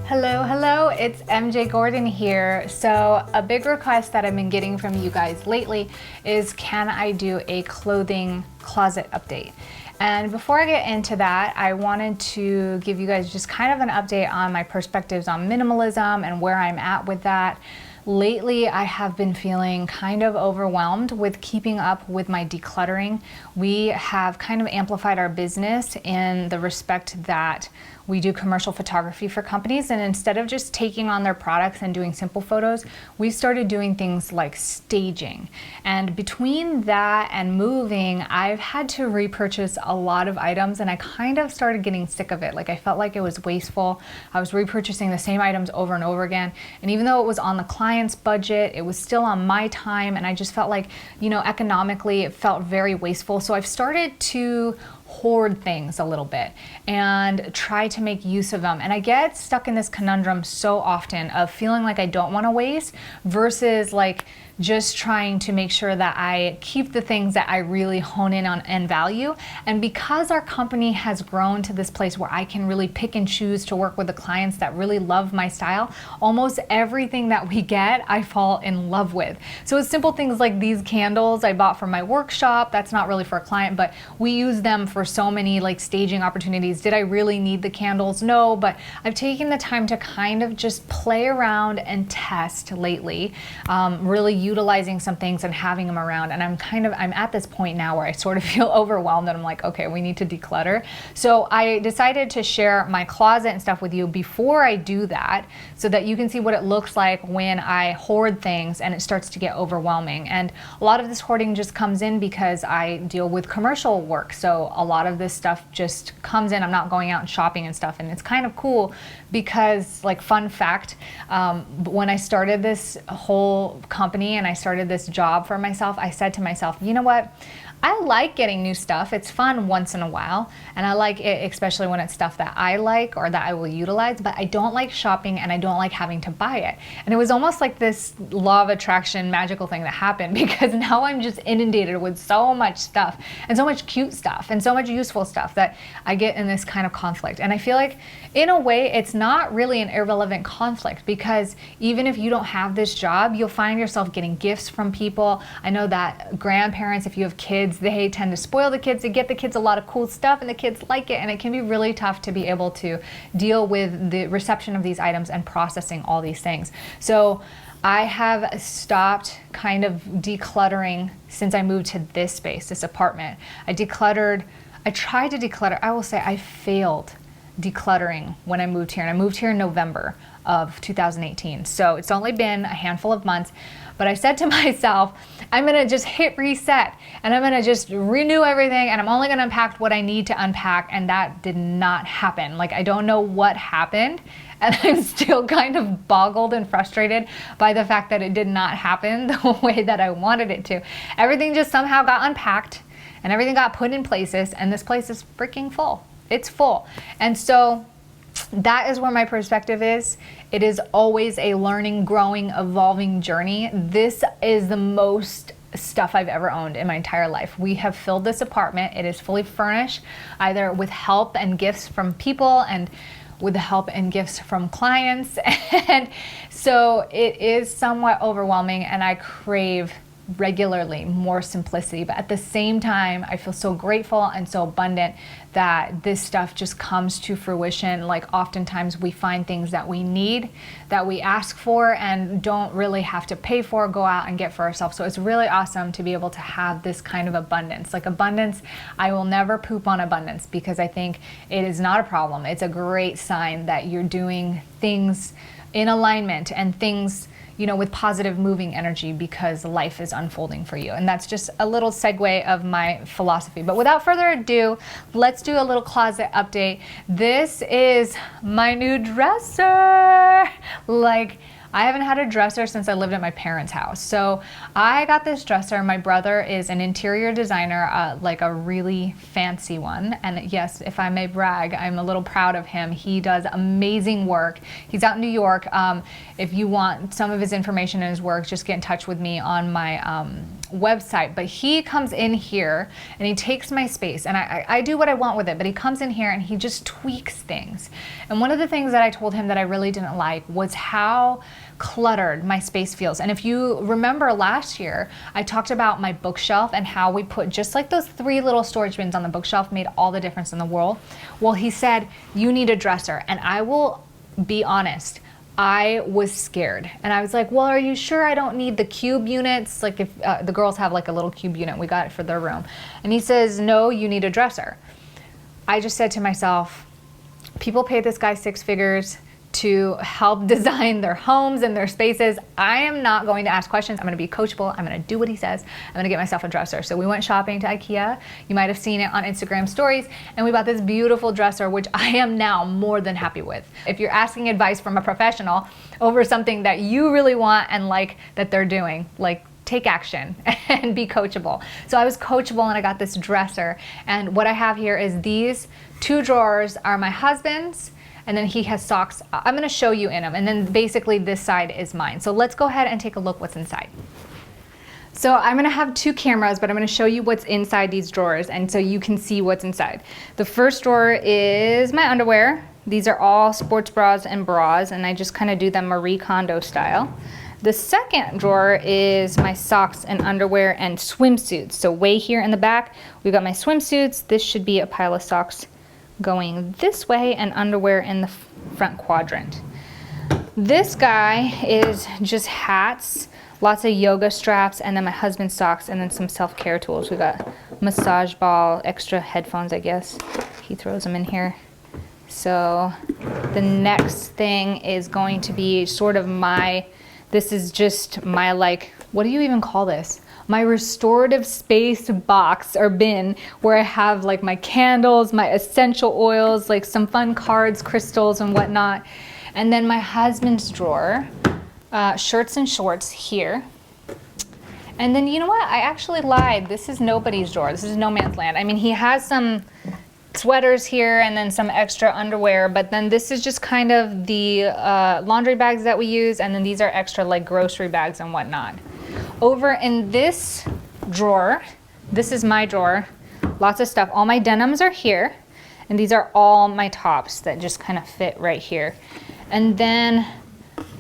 Hello, it's MJ Gordon here. So a big request that I've been getting from you guys lately is, can I do a clothing closet update? And before I get into that, I wanted to give you guys just kind of an update on my perspectives on minimalism and where I'm at with that. Lately, I have been feeling kind of overwhelmed with keeping up with my decluttering. We have kind of amplified our business in the respect that we do commercial photography for companies, and instead of just taking on their products and doing simple photos, we started doing things like staging. And between that and moving, I've had to repurchase a lot of items, and I kind of started getting sick of it. Like, I felt like it was wasteful. I was repurchasing the same items over and over again. And even though it was on the client's budget, it was still on my time, and I just felt like, economically, it felt very wasteful. So I've started to hoard things a little bit and try to make use of them. And I get stuck in this conundrum so often of feeling like I don't want to waste versus like just trying to make sure that I keep the things that I really hone in on and value. And because our company has grown to this place where I can really pick and choose to work with the clients that really love my style, almost everything that we get, I fall in love with. So it's simple things like these candles I bought for my workshop. That's not really for a client, but we use them for so many like staging opportunities. Did I really need the candles? No, but I've taken the time to kind of just play around and test lately, really utilizing some things and having them around. And I'm at this point now where I sort of feel overwhelmed and I'm like, okay, we need to declutter. So I decided to share my closet and stuff with you before I do that, so that you can see what it looks like when I hoard things and it starts to get overwhelming. And a lot of this hoarding just comes in because I deal with commercial work. So a lot of this stuff just comes in. I'm not going out and shopping and stuff. And it's kind of cool because, like, fun fact, when I started this whole company and I started this job for myself, I said to myself, you know what? I like getting new stuff. It's fun once in a while. And I like it, especially when it's stuff that I like or that I will utilize, but I don't like shopping and I don't like having to buy it. And it was almost like this law of attraction magical thing that happened, because now I'm just inundated with so much stuff and so much cute stuff and so much useful stuff that I get in this kind of conflict. And I feel like in a way, it's not really an irrelevant conflict, because even if you don't have this job, you'll find yourself getting gifts from people. I know that grandparents, if you have kids, they tend to spoil the kids. They get the kids a lot of cool stuff and the kids like it. And it can be really tough to be able to deal with the reception of these items and processing all these things. So I have stopped kind of decluttering since I moved to this space, this apartment. I tried to declutter. I will say I failed decluttering when I moved here. And I moved here in November of 2018. So it's only been a handful of months. But I said to myself, I'm gonna just hit reset and I'm gonna just renew everything, and I'm only gonna unpack what I need to unpack. And that did not happen. Like, I don't know what happened. And I'm still kind of boggled and frustrated by the fact that it did not happen the way that I wanted it to. Everything just somehow got unpacked and everything got put in places, and this place is freaking full. It's full. And so that is where my perspective is. It is always a learning, growing, evolving journey. This is the most stuff I've ever owned in my entire life. We have filled this apartment. It is fully furnished, either with help and gifts from people and with the help and gifts from clients. And so it is somewhat overwhelming, and I crave regularly more simplicity, but at the same time I feel so grateful and so abundant that this stuff just comes to fruition. Like, oftentimes we find things that we need, that we ask for and don't really have to pay for, go out and get for ourselves. So it's really awesome to be able to have this kind of abundance. Like, abundance, I will never poop on abundance, because I think it is not a problem. It's a great sign that you're doing things in alignment and things, with positive moving energy, because life is unfolding for you. And that's just a little segue of my philosophy. But without further ado, let's do a little closet update. This is my new dresser. Like, I haven't had a dresser since I lived at my parents' house. So I got this dresser. My brother is an interior designer, like a really fancy one. And yes, if I may brag, I'm a little proud of him. He does amazing work. He's out in New York. If you want some of his information and his work, just get in touch with me on my website, but he comes in here and he takes my space, and I do what I want with it, but he comes in here and he just tweaks things. And one of the things that I told him that I really didn't like was how cluttered my space feels. And if you remember last year, I talked about my bookshelf and how we put just like those 3 little storage bins on the bookshelf made all the difference in the world. Well, he said, you need a dresser. And I will be honest, I was scared. And I was like, well, are you sure I don't need the cube units? Like if the girls have like a little cube unit, we got it for their room. And he says, no, you need a dresser. I just said to myself, people pay this guy 6 figures to help design their homes and their spaces. I am not going to ask questions. I'm going to be coachable. I'm going to do what he says. I'm going to get myself a dresser. So we went shopping to IKEA. You might have seen it on Instagram stories. And we bought this beautiful dresser, which I am now more than happy with. If you're asking advice from a professional over something that you really want and like that they're doing, like take action and be coachable. So I was coachable and I got this dresser. And what I have here is these 2 drawers are my husband's, and then he has socks. I'm gonna show you in them. And then basically this side is mine. So let's go ahead and take a look what's inside. So I'm gonna have 2 cameras, but I'm gonna show you what's inside these drawers, and so you can see what's inside. The first drawer is my underwear. These are all sports bras and bras, and I just kind of do them Marie Kondo style. The second drawer is my socks and underwear and swimsuits. So way here in the back, we've got my swimsuits. This should be a pile of socks going this way and underwear in the front quadrant. This guy is just hats, lots of yoga straps, and then my husband's socks, and then some self-care tools. We got massage ball, extra headphones, I guess. He throws them in here. So the next thing is going to be sort of this is just my, like, what do you even call this? My restorative space box or bin, where I have like my candles, my essential oils, like some fun cards, crystals and whatnot. And then my husband's drawer, shirts and shorts here. And then you know what? I actually lied. This is nobody's drawer. This is no man's land. I mean, he has some sweaters here and then some extra underwear, but then this is just kind of the laundry bags that we use, and then these are extra like grocery bags and whatnot. Over in this drawer, this is my drawer, lots of stuff. All my denims are here, and these are all my tops that just kind of fit right here. And then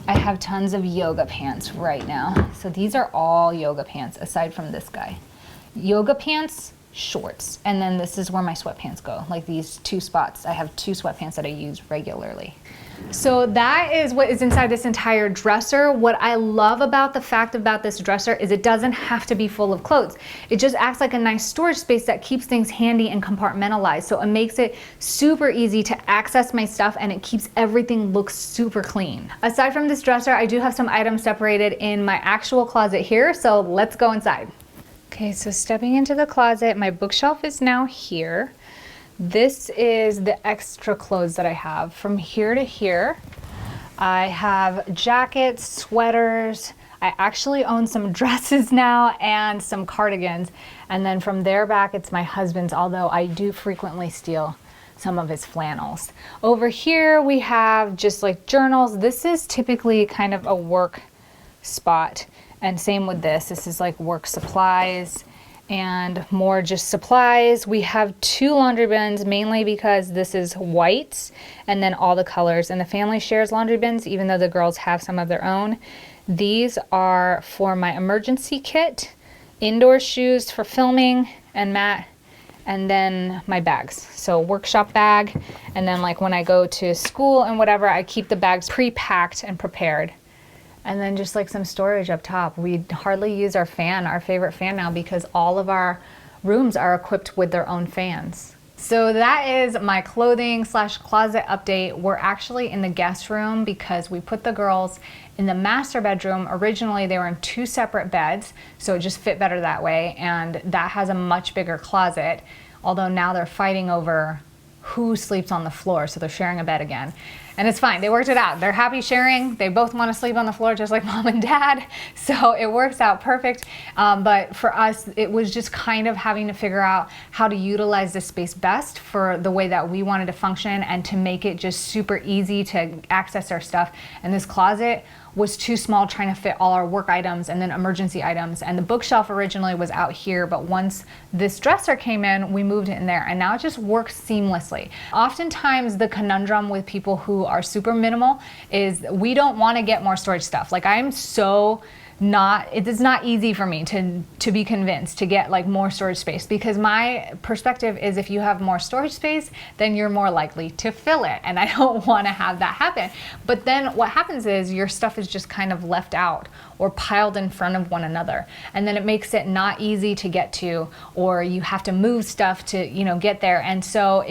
I have tons of yoga pants right now. So these are all yoga pants aside from this guy. Yoga pants, shorts, and then this is where my sweatpants go, like these 2 spots. I have 2 sweatpants that I use regularly. So that is what is inside this entire dresser. What I love about the fact about this dresser is it doesn't have to be full of clothes. It just acts like a nice storage space that keeps things handy and compartmentalized. So it makes it super easy to access my stuff, and it keeps everything look super clean. Aside from this dresser, I do have some items separated in my actual closet here. So let's go inside. Okay, so stepping into the closet, my bookshelf is now here. This is the extra clothes that I have. From here to here, I have jackets, sweaters. I actually own some dresses now and some cardigans. And then from there back, it's my husband's, although I do frequently steal some of his flannels. Over here, we have just like journals. This is typically kind of a work spot. And same with this. This is like work supplies and more just supplies. We have 2 laundry bins, mainly because this is whites and then all the colors. And the family shares laundry bins, even though the girls have some of their own. These are for my emergency kit, indoor shoes for filming and mat, and then my bags. So workshop bag, and then like when I go to school and whatever, I keep the bags pre-packed and prepared. And then just like some storage up top. We hardly use our fan, our favorite fan now, because all of our rooms are equipped with their own fans. So that is my clothing / closet update. We're actually in the guest room because we put the girls in the master bedroom. Originally they were in 2 separate beds, so it just fit better that way. And that has a much bigger closet, although now they're fighting over who sleeps on the floor, so they're sharing a bed again. And it's fine, they worked it out. They're happy sharing. They both want to sleep on the floor just like mom and dad. So it works out perfect. But for us, it was just kind of having to figure out how to utilize this space best for the way that we wanted to function and to make it just super easy to access our stuff. And this closet was too small trying to fit all our work items and then emergency items. And the bookshelf originally was out here, but once this dresser came in, we moved it in there, and now it just works seamlessly. Oftentimes the conundrum with people who are super minimal is we don't want to get more storage stuff. Like I'm so it is not easy for me to be convinced to get like more storage space, because my perspective is if you have more storage space, then you're more likely to fill it. And I don't want to have that happen. But then what happens is your stuff is just kind of left out or piled in front of one another. And then it makes it not easy to get to, or you have to move stuff to, get there. And so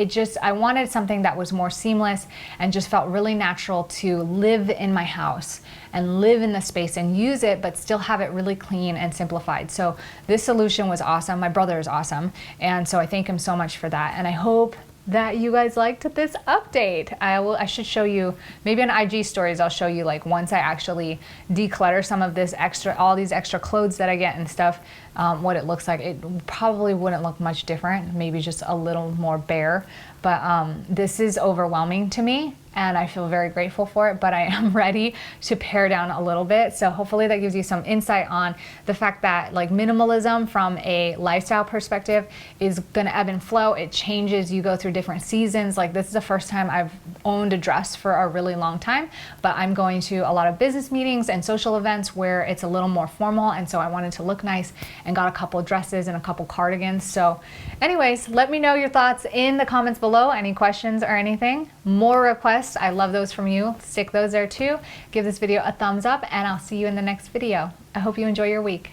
I wanted something that was more seamless and just felt really natural to live in my house and live in the space and use it, but still have it really clean and simplified. So this solution was awesome. My brother is awesome. And so I thank him so much for that. And I hope that you guys liked this update. I should show you, maybe on IG stories, I'll show you like once I actually declutter some of this all these extra clothes that I get and stuff, what it looks like. It probably wouldn't look much different, maybe just a little more bare, but this is overwhelming to me. And I feel very grateful for it, but I am ready to pare down a little bit. So hopefully that gives you some insight on the fact that like minimalism from a lifestyle perspective is gonna ebb and flow. It changes, you go through different seasons. Like this is the first time I've owned a dress for a really long time, but I'm going to a lot of business meetings and social events where it's a little more formal. And so I wanted to look nice and got a couple of dresses and a couple cardigans. So anyways, let me know your thoughts in the comments below. Any questions or anything, more requests. I love those from you. Stick those there too. Give this video a thumbs up and I'll see you in the next video. I hope you enjoy your week.